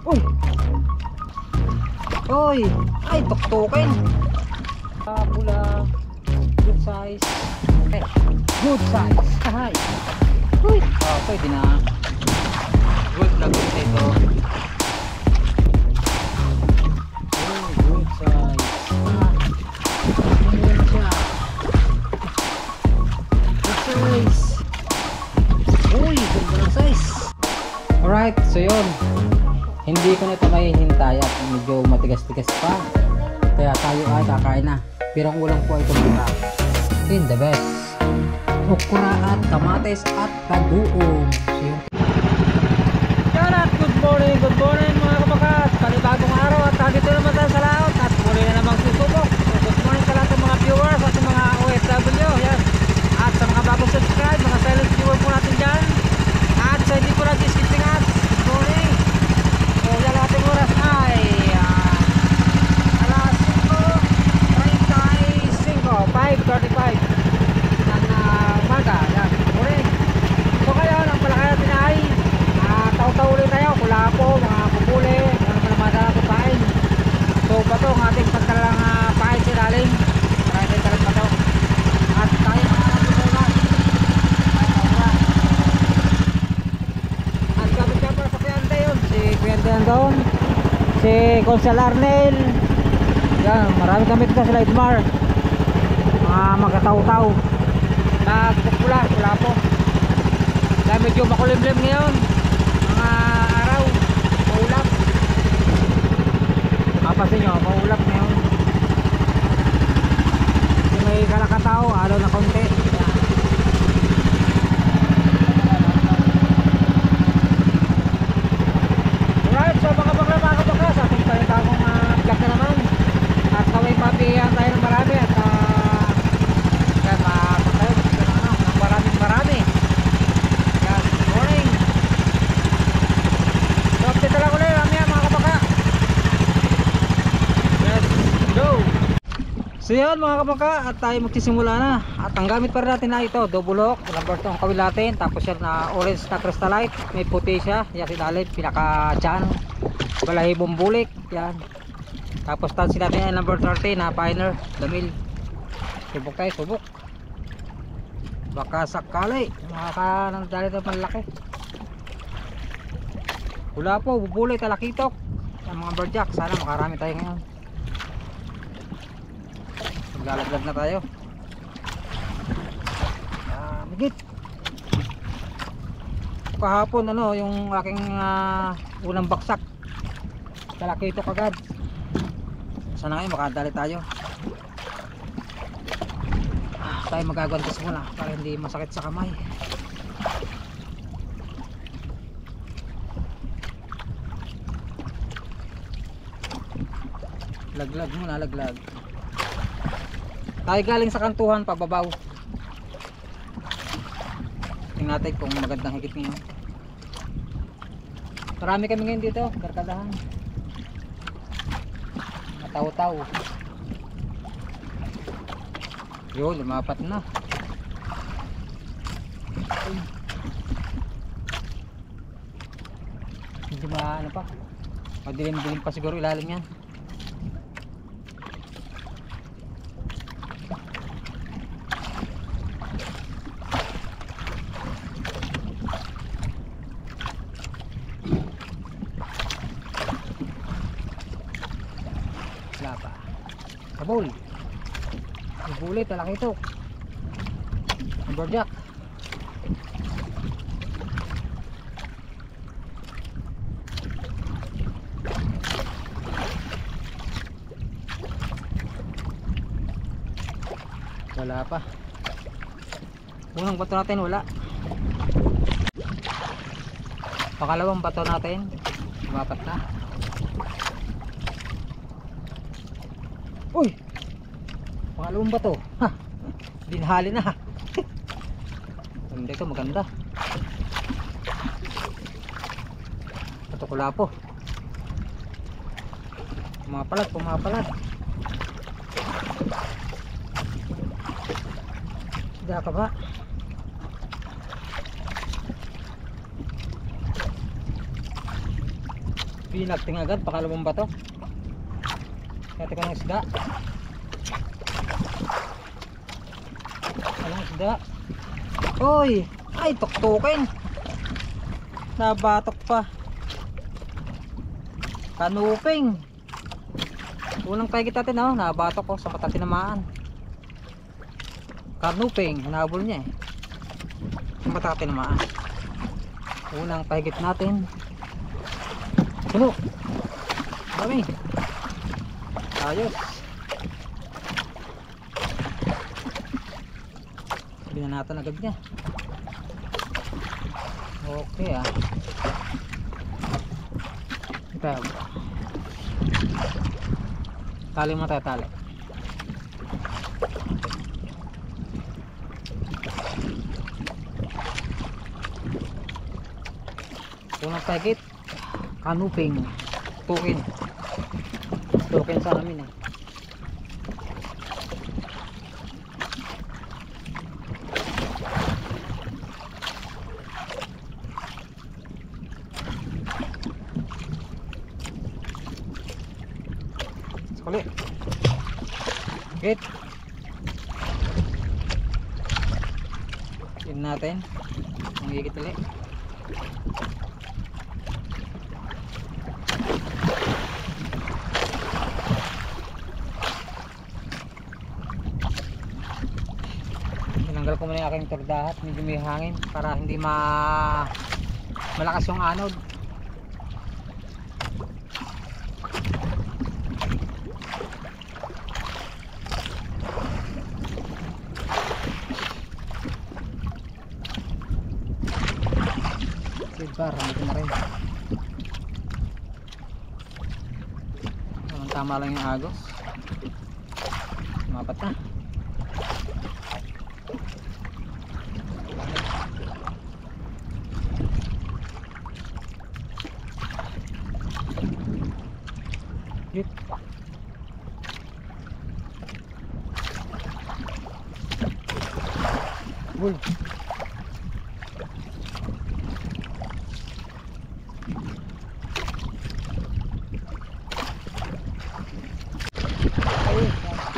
Uy! Uy! Ay, tuktukin! Pula. Good size. Okay. Good size. Ay! Uy! Oh, pwede na. Good na good na ito. Oh, good size. Ayan siya. Good size. Uy! Ganda ng size. Alright, so yun. Hindi ko na ito mahihintay at medyo matigas-tigas pa. Kaya tayo ay kakain na. Pero ang ulam po ay tumira. In the best. Okra at kamatis at bagoong. So yun. Yan at good morning mga kabakat. Panibagong araw at dito naman tayo sa laot. At muli na namang susubok. So good morning sa lahat ng mga viewers at mga OFW. Yan. At sa mga bagong subscribe, mga silent viewer po natin dyan. At sa hindi po natin skipping ads. Good morning. So yan ating oras ay alas 5:35 ng umaga. Yan, morning. So ngayon ang palakay natin ay taw-taw ulit tayo, kulapo, mga pupuli, ano naman natin pain. So bato ang ating pagkalang pain sa ilalim. Marami tayo talang bato. At tayo mga pupula. At kapit-kapit sa Kuyante yun, si Kuyante doon, si Consel Arnel. Yan, marami kami dito sa Lightmar. Magkataw-taw nagpupula, kulapo. Dahil medyo makulimlim ngayon mga araw, maulap. Mapasin nyo, maulap ngayon. May kalakataw, araw na konti. Alright, so mga bakla sa ating panitagong vlog na naman. At kaway papihan tayo ng marami at marami. Yan, morning. So update lang ulit mamaya mga kabaka. Let's go. So yan mga kabaka, at tayo magsisimula na. At ang gamit pa rin natin na ito, double hook, number 2 ang kawil natin. Tapos yan na orange na crystallite, may puti siya. Yan sinalit, pinaka dyan, balahibong bulik. Yan. Tapos tansi natin ay number 30 na pioneer, damil. Subok tayo, subok. Baka sakali makakandali na malaki. Wala po, bubuli, talakitok. Yung mga birdjack, sana makarami tayo ngayon. Maglalaglag na tayo. Migit. Kahapon ano, yung aking unang baksak, talakitok agad. Sana ngayon makadali tayo. Tayo magagwantas muna para hindi masakit sa kamay. Laglag muna, laglag. Tayo galing sa kantuhan pababaw. Tingnan natin kung magandang higit ngayon. Marami kami ngayon dito, barkadahan. Mataw-taw. Yun, lumapat na. Hindi ano pa, madilim-dilim pa siguro ilalim yan. Wala pa. Kabul. Bulit, talakitok. Birdjack. Wala pa. Unang bato natin wala. Pakalawang bato natin lumapat na. Uy! Pangalawang bato. Ha! Dinhali na. Maganda ito, maganda. Ito kulapo. Pumapalad, pumapalad. Sida ka ba? Pinagting agad, pakalabang bato. Kati ka ng isda. Anong isda? Hoy! Ay, tuktukin! Nabatok pa. Kanuping! Unang paigit natin, oh, nabatok ko sa mata tinamaan. Kanuping, nabol niya eh. Sa mata tinamaan. Unang paigit natin. Puno! Dami! Ayos! Binanatan agad niya. Okay ah. Ito. Tali mo tayo, tali. Unang paigit. Kanuping. Tukin. Tukin sa namin eh. Ulit. Git. Yun natin. Magigit ulit. Tinanggal ko muna yung aking tordahat. Medyo may hangin para hindi malakas yung anod. Ramit na rin. Tama lang yung agos. Mapat na. Hit. Bull.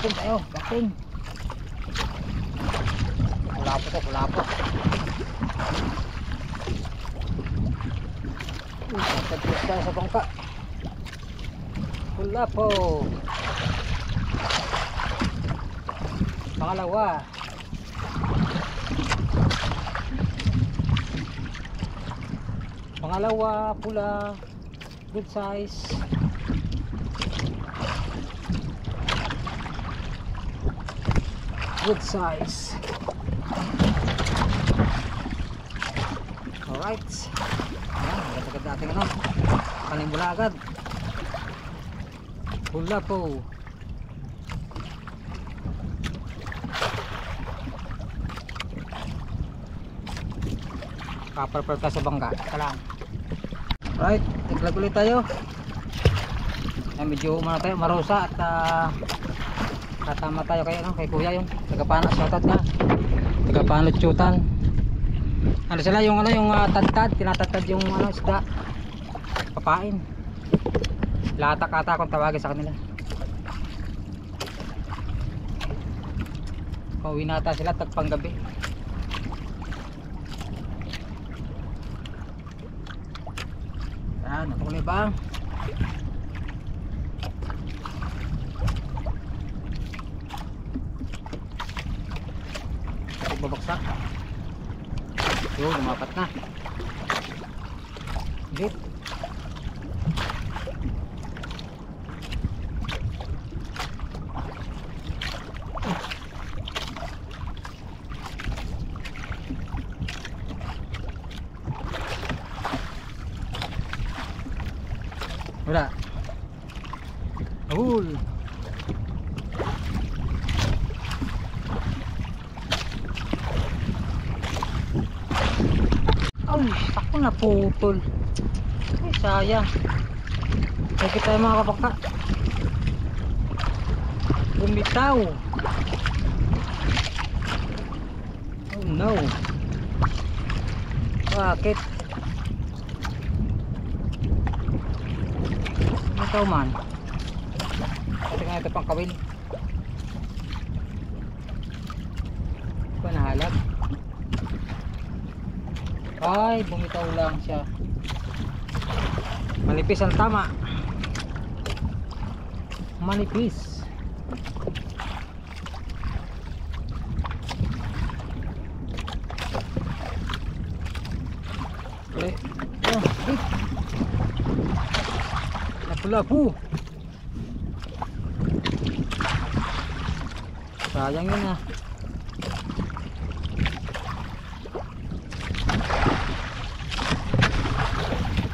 Ayo, baking. Wala po to, wala po. Tagpus tayo sa bangka. Wala po. Pangalawa. Pangalawa, pula. Good size. Good size. Alright. Ayan, agad-agad natin ano. Panimula agad. Hula po. Kaparpar ka sa bangka. Ika lang. Alright, tiglag ulit tayo. Ayan, medyo umano tayo, marusa at tatama tayo kay kuya yung tagapanat, shoutout nga tagapanat chutan. Ano sila yung tadtad, tinatadtad yung isda papain, latak ata kung tawagin sa kanila. Pauwi nata sila tagpang gabi. Yan, nakulay ba? Babaksak. Yo, lumapat na. Git. Wala. Ahul. Ay, ako na putol. Ay, sayang. Lagi tayo mga kabaka. Bumitaw. Oh no. Bakit? Ito man. Kasi nga ito pang kawil. Ba nahalag? Ay, bumitaw lang siya. Manipis ang tama. Manipis. Oh, lapu-lapu. Sayang yun ah.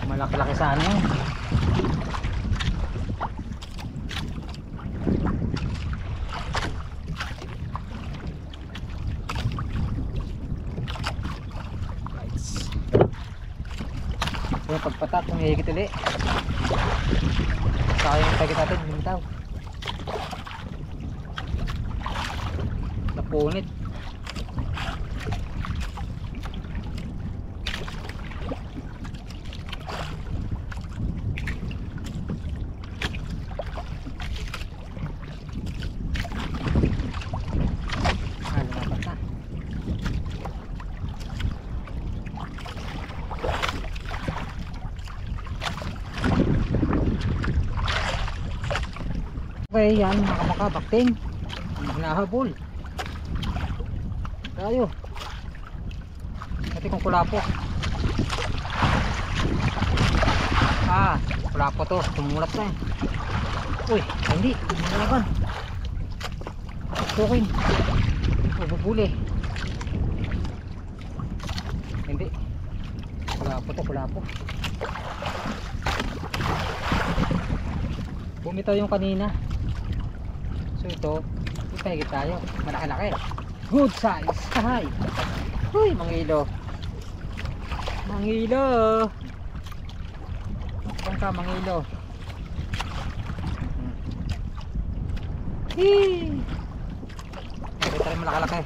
Malaki-laki sana yun. So pagpatak kung hihigit ulit, sayang yung tagit natin, bumitaw. Napunit. Lumapat na. Okay, yan mga bakting. Hinahabol tayo. Ito kung kulapo. Kulapo to. Tumulat na eh. Uy, hindi. Malaban. Tukin. Bubuli. Hindi. Kulapo to, kulapo. Bumitaw yung kanina. So ito, ipahigit tayo. Malaki-laki. Good size. Hi. Uy, mangilo. Mangilo. Saan ka, mangilo? Hii. Ito rin malaki-laki.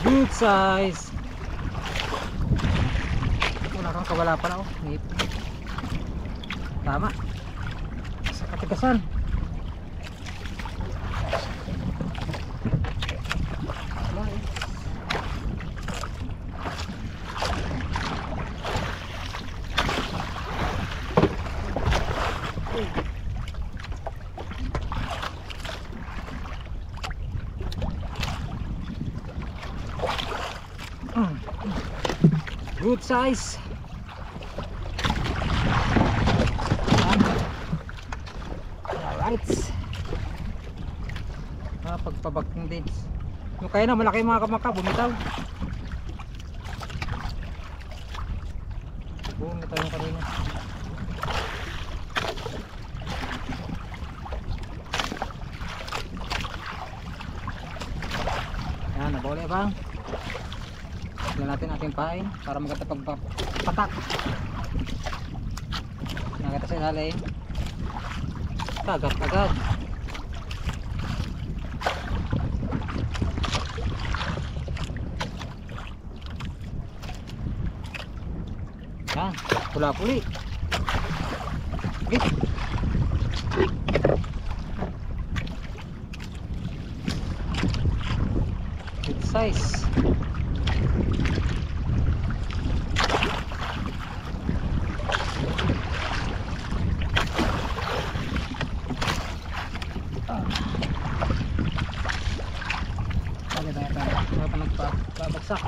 Good size. Wala kang kawala pala oh. Tama. Sa katigasan. Good size. Alright. Pagpabagting din. Yung kaya na malaki mga kamaka, bumitaw. Bumitaw yung kanina. Yan, nabole bang? Tignan natin ating pain para maganda pagpatak. Nagata sa ilalim. Agad-agad. Yan, pula-puli. Good size. Nagpabagsak.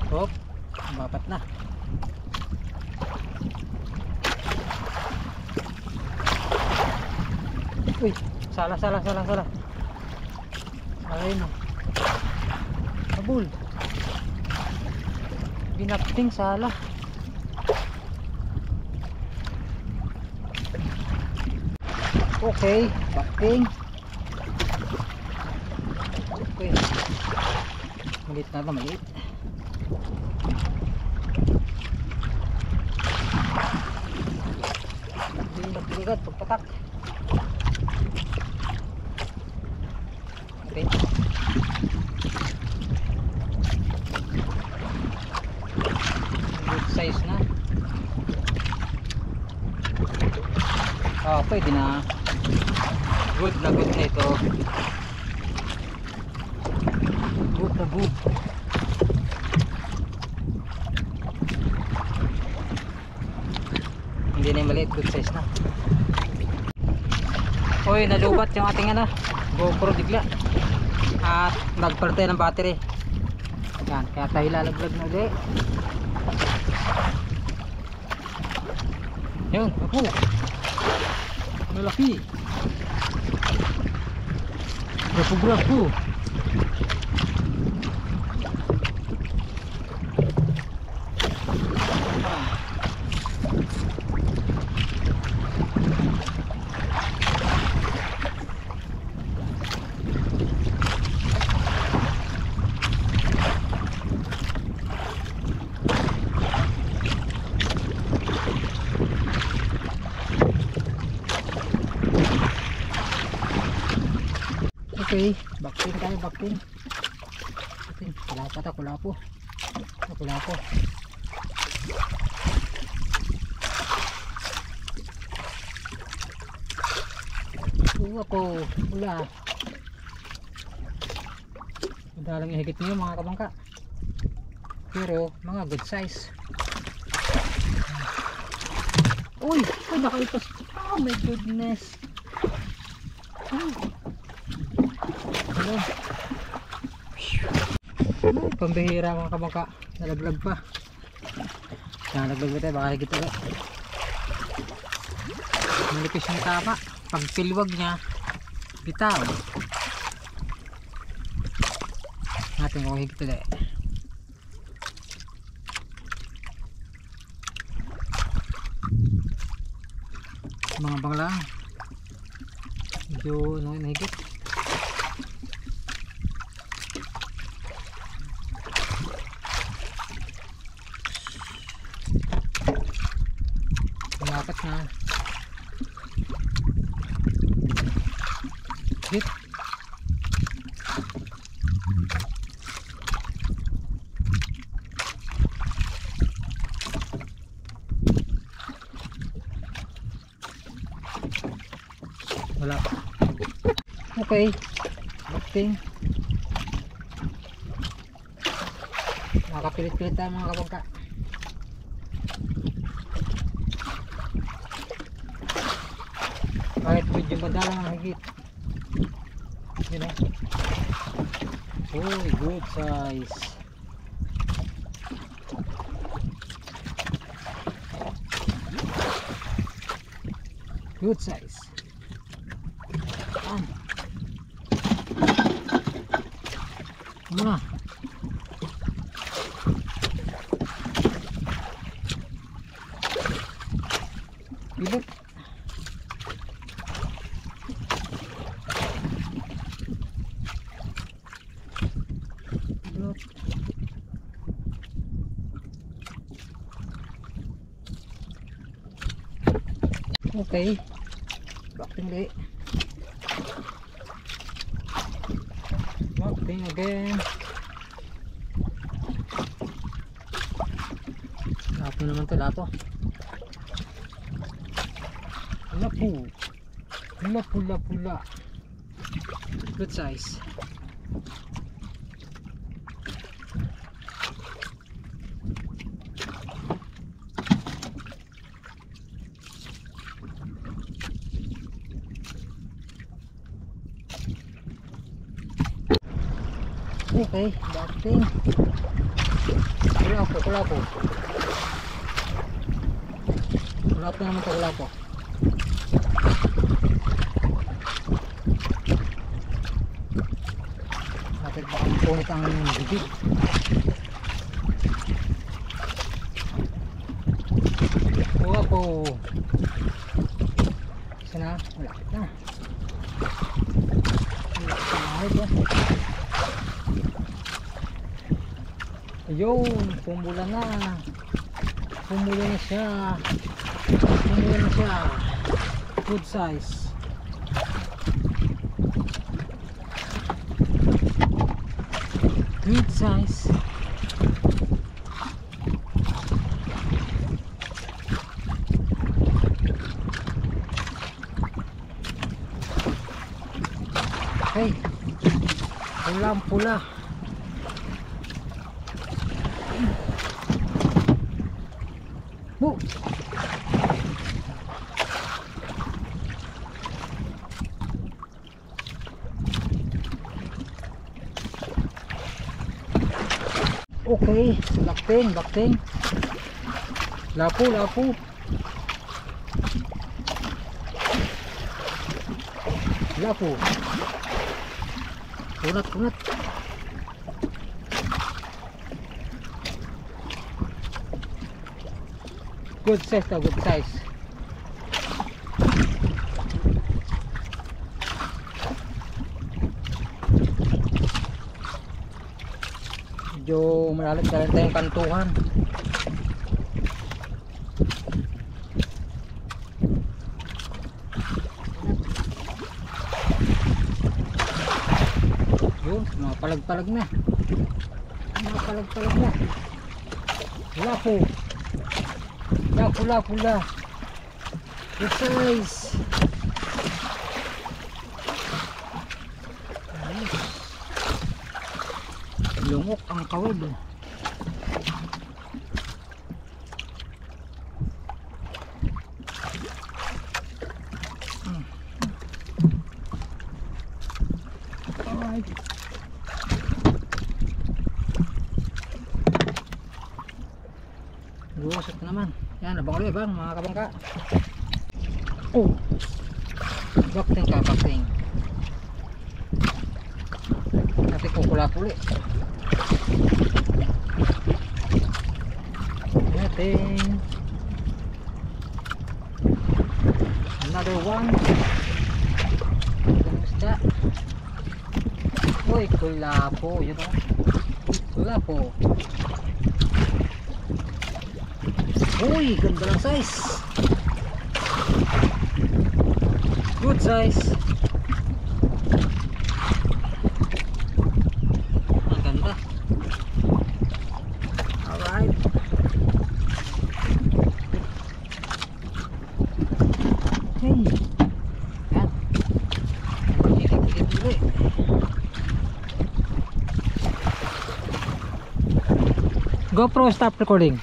Hop, mapat na. Uy, salah. Ayun o. Abul. Binapting salah. Okay, backing. Okay. Maliit na ito, maliit. Hindi nagpagad, pagpatak. Okay. Good size na. Pwede na. Good na ito. Good na good. Hindi na yung maliit, good size na. Uy, nalubat yung ating GoPro bigla. At nagparte ng battery. Yan, kaya tayo lalaglag na ulit. Yun, ako. Malaki. Grapo. Okay, backpin tayo, backpin. Kulapo. Po, pula. Madalang ihigit niyo mga kabangka. Pero mga good size. Uy, nakaipas. Oh my goodness. Pambihira mga kabangka, nalaglag pa. Nalaglag ba tayo, baka higit ulit. Malipis yung tama. Pag pilwag niya, bitaw. Natin kung higit ulit. Mga banglang medyo nahigit. Dapat na hit. Wala pa. Okay, backing. Nakapilit-pilit tayo mga kabangka. Kahit medyo madalang ang higit. Yun o. Uy, good size. Good size. Muna. Ibig. Okay, backing again. Lapo naman to, lapo. Pula. Good size. Okay, backing. Kulapo. Kulapo naman ito, kulapo. Bakit ba ang punit ang bibig? Kulapo. Isa na, malapit na. Malapit na ahit yan. Ayun, pumula na. Pumula na siya. Pumula na siya. Good size. Good size. Okay. Pulang pula. Bu. Okay, bakting, bakting. Lapu, lapu. Lapu. Kunat, kunat. Good size daw, good size. Medyo malalim-dalim tayong kantuhan. Yun, mga palag-palag na. Mga palag-palag na. Lapo. Lapo, lapo, lapo. Good size. Lungok ang kawid. Alright. Gusot naman. Yan, nabang ulit bang mga kabangka. Oh. Bakting ka, bakting. Natin ko pula-puli. Natin. Another one. Isda. Uy, kulapo, you know. Kulapo. Uy, ganda ng size. Good size. Ang ganda. Alright. Hey. Yan. Higit-higit ulit. GoPro stop recording.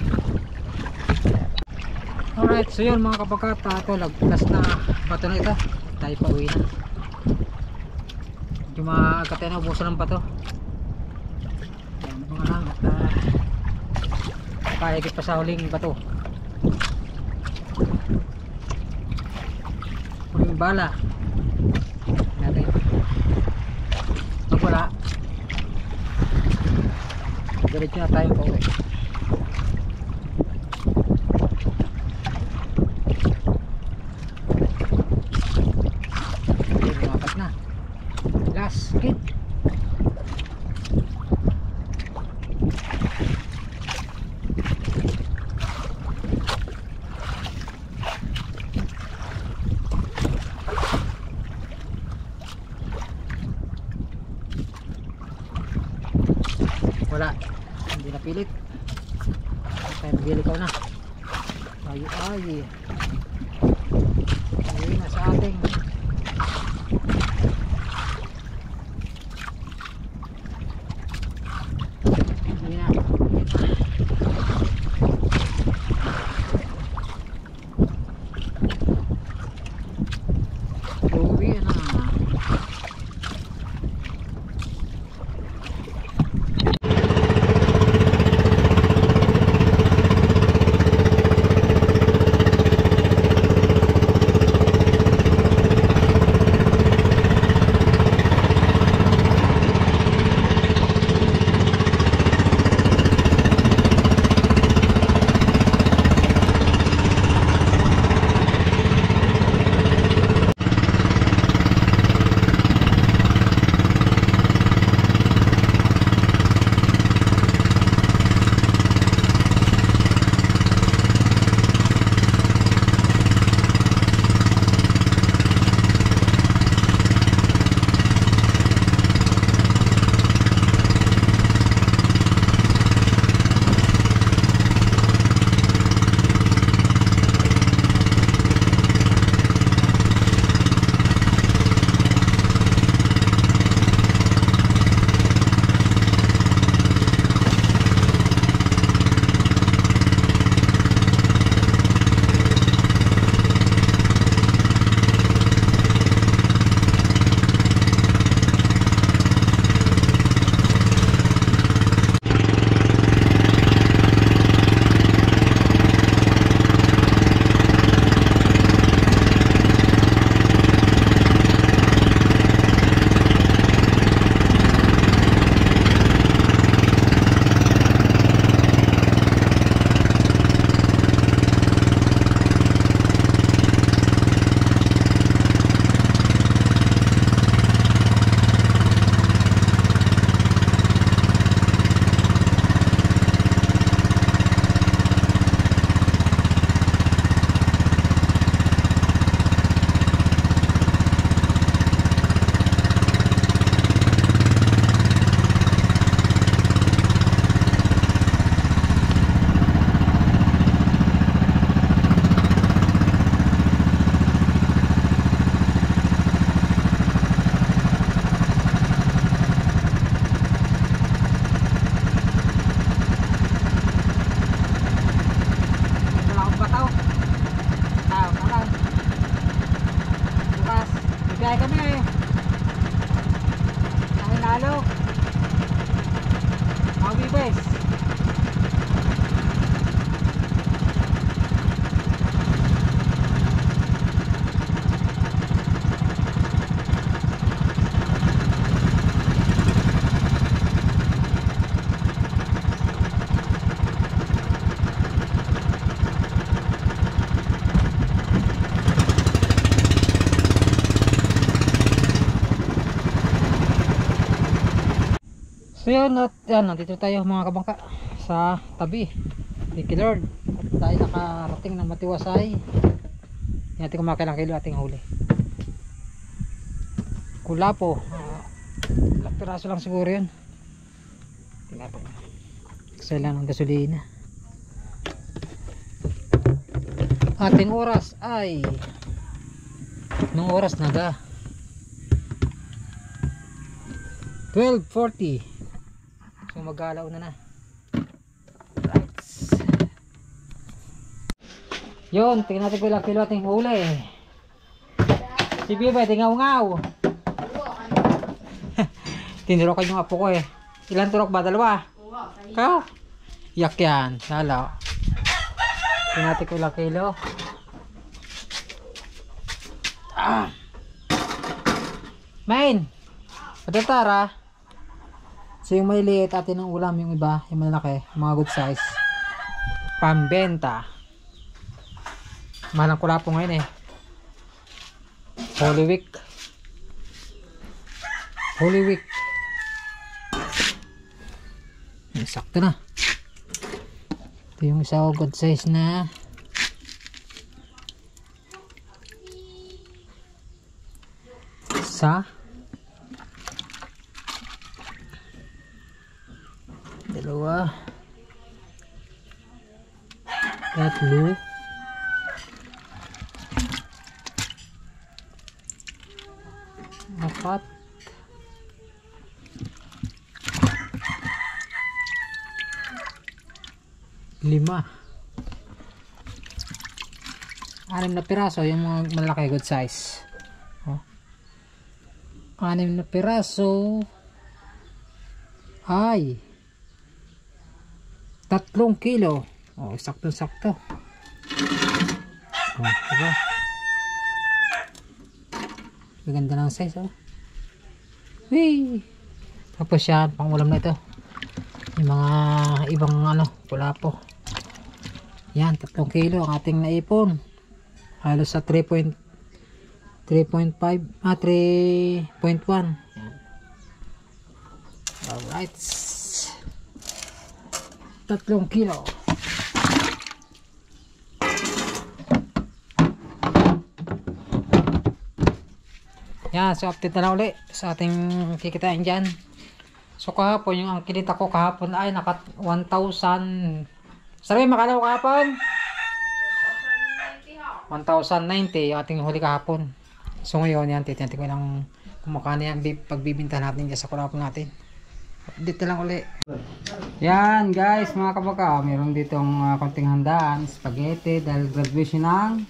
Alright, so yun mga kapagkata, ito lagpas na bato na ito. Tayo pa uwi na. Yung mga agad na ubusan ng bato. Yan mga lang at paigit pa sa huling bato. Huling bala natin. Pag wala, diretso na tayo pa uwi. Last hit. Wala, hindi napilit. Kaya nabili ko na. Ay na sa ating So yun, at yan, nandito tayo mga kabangka sa tabi ni Lord. At tayo nakarating ng Matiwasay. Hindi natin kumakailang kilo ating huli. Kulapo. Ilang piraso lang siguro yun. Tingnan po. Kasi lang ng gasolina. Ating oras ay nung oras na ga 12:40. So mag-alaw na. Right. Yun, tingnan natin kung ilang kilo ating huli. Si Biba, tingaw-ngaw. Tinurokan yung apo ko eh. Ilan turok ba? Dalawa? Ikaw? Yak yan. Lalo. Tingnan natin kung ilang kilo. Main! Patatara. So yung may liit atin ng ulam, yung iba, yung malaki, mga good size. Pambenta. Malang kulapo ngayon eh. Holy Week. Holy Week. Sakto na. Ito yung isa good size na sa dalawa, tatlo, apat, lima, anim na piraso yung mga malaki good size. Oh. Anim na piraso ay 3 kilo. Oh, sakto-sakto. Oh, diba? Maganda ng size, oh. Whee! Tapos yan, pang ulam na ito. Yung mga ibang ano, kulapo. Yan, 3 kilo ang ating naipon. Halos sa 3.5, 3.1. Alright. 3 kilo. Yan, so update na lang ulit sa ating kikitain dyan. So kahapon, yung ang kinita ko kahapon ay naka 1,000. Sabi makalaw kahapon? 1,090 yung ating huli kahapon. So ngayon yan, titintin ko lang kumakana yan pagbibinta natin dyan sa kulapon natin. Update na lang ulit. Yan guys, mga kabaka, meron ditong konting handaan, spaghetti dahil graduation ng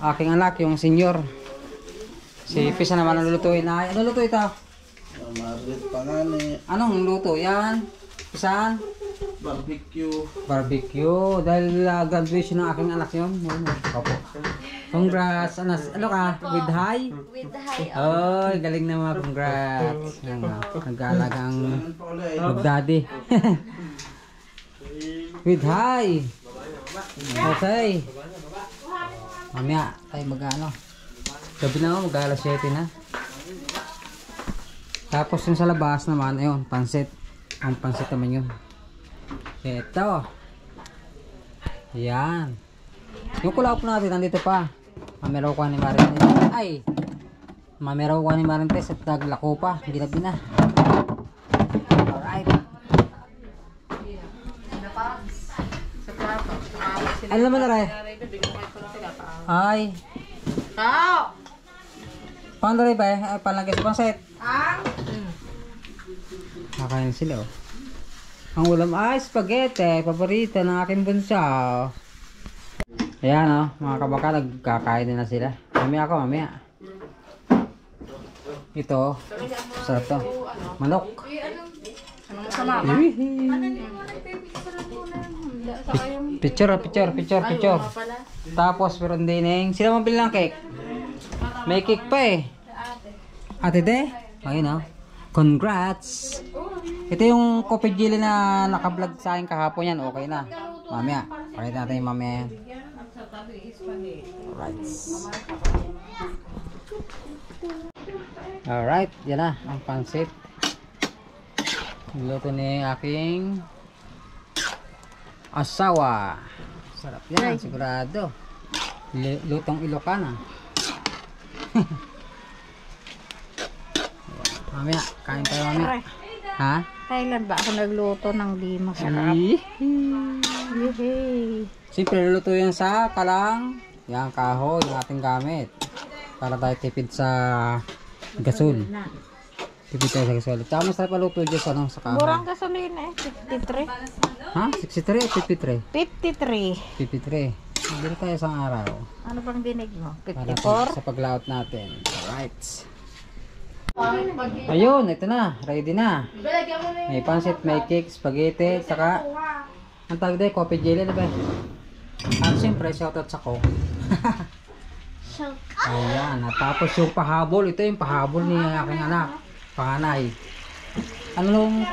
aking anak, yung senior. Si Pisa naman ang lulutuin ay, ano luto ito? Marit pangani. Anong luto yan? Saan? Barbecue. Barbecue. Dahil graduation ng aking anak yun. Opo. Congrats. Ano ka? With high? With high. Oh, galing naman. Congrats. Nag-aalagang mag-daddy. With high. Okay. Mamaya tayo mag-ano. Gabi na ako, mag-alas 7 na. Tapos yung sa labas naman, ayun, pansit. Ang pansit naman yun. Ito. Yan. Yung kulapo natin, nandito pa. Mameraw ko ni Marintes. Ay! Mameraw ko ni Marintes at naglako pa. Ginabi na. Alright. Ano naman na rin? Ay. Tao! Paano rin ba eh? Ay, palagay sa pansit. Ang? Kakain sila oh. Ang ulam ay spaghetti. Paborito ng aking bunso. Ayan oh. Mga kabaka, nagkakain na sila. Mamaya ako, mamaya. Ito. Sarap to. Manok. Anong masama ba? Picture. Tapos meron din yung sila mabili ng cake. May cake pa eh. Ate de? Ayun oh. Congrats. Ito yung coffee jelly na naka-vlog sa akin kahapon yan. Okay na. Mamaya. Pakita natin yung mamaya yan. Alright. Yan na. Ang pansit. Niluto ni aking asawa. Sarap yan, sigurado. Lutong Ilocana. Mamaya, kain tayo mamaya. Ha? Kailan ba ako nagluto ng di masarap? Yehey. Siyempre, luluto yan sa kalang. Yan, kahoy, yung ating gamit. Para tayo tipid sa gasol. Tipid tayo sa gasol. Tsaka masarap paluto dyan sa, sa kahoy. Murang gasolina eh. 53. Ha? 63 o 53? 53. 53. Bili tayo isang araw. Ano bang dinig mo? Para 54? sa paglaot natin. Alright. Ayun, ito na. Ready na. May pansit, may cake, spaghetti, saka ang tawag dahil, coffee jelly na ba? At siyempre, shoutout sa Coke. Ayan. At tapos yung pahabol. Ito yung pahabol ni aking anak. Panganay. Anong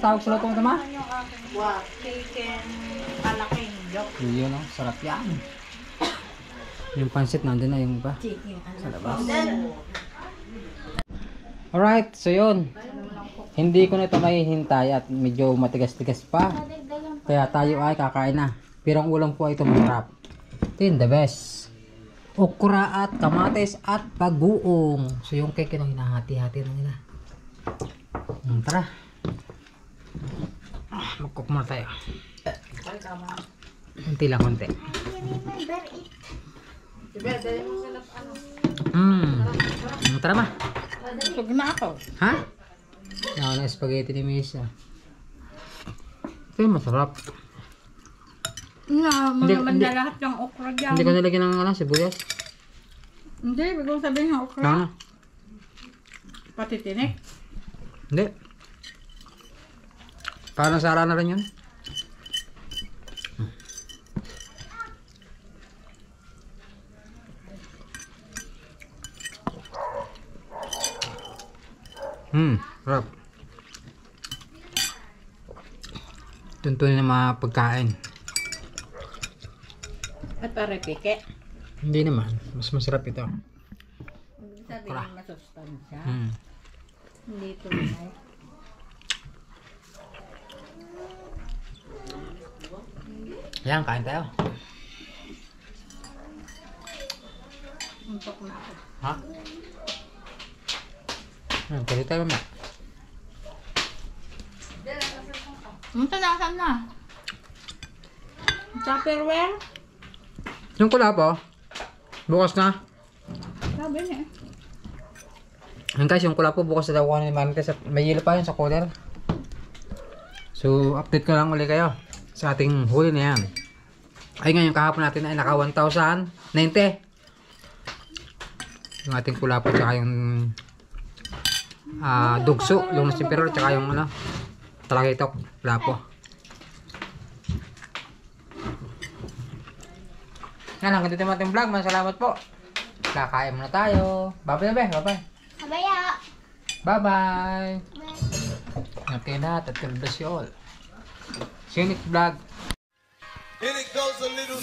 tawag sa luto mo ito, ma? Chicken alaking yok. Yun, oh, sarap yan. Yung pansit, nandun na yung iba. Sa labas. Alright, so yun. Hindi ko na ito mahihintay at medyo matigas-tigas pa. Kaya tayo ay kakain na. Pero ang ulam po ay ito masarap. Ito yun, the best. Okra at kamatis at bagoong. So yung cake yun ang hinahati-hati na nila. Tara. Mag-cook muna tayo. Kunti lang, kunti. Tara ba? Sug na ako. Ha? Ako na spaghetti ni Misa. Ito yung masarap. Hindi lahat ng okra dyan. Hindi ko nilagyan ng sibuyas. Hindi, bigong sabihin ng okra. Ano? Pati tinik. Hindi. Parang sara na rin yun. Sarap. Tuntunin ng mga pagkain. At para pike. Hindi naman. Mas masarap ito. Sabihin masustansya. Hindi ito na. Yan, kain tayo. Untok na ako. Ha? Pwede tayo mamaya. Nasaan na? Tupperware? Yung kulapo, bukas na. Sabi niya. Yung guys, yung kulapo bukas na daw ko ni Marites at may yelo pa yun sa cooler. So, update ko lang ulit kayo sa ating huli na yan. Ay ngayon, kahapon natin ay naka 1,090. Yung ating kulapo tsaka yung dugso, yung simperor tsaka yung talagitok, kulapo. Yan lang, ganito yung ating vlog. Salamat po. Kakain muna tayo. Bye-bye na, bye-bye. Kabaya! Bye-bye. Okay na, God bless you all. See you next vlog. And it goes a little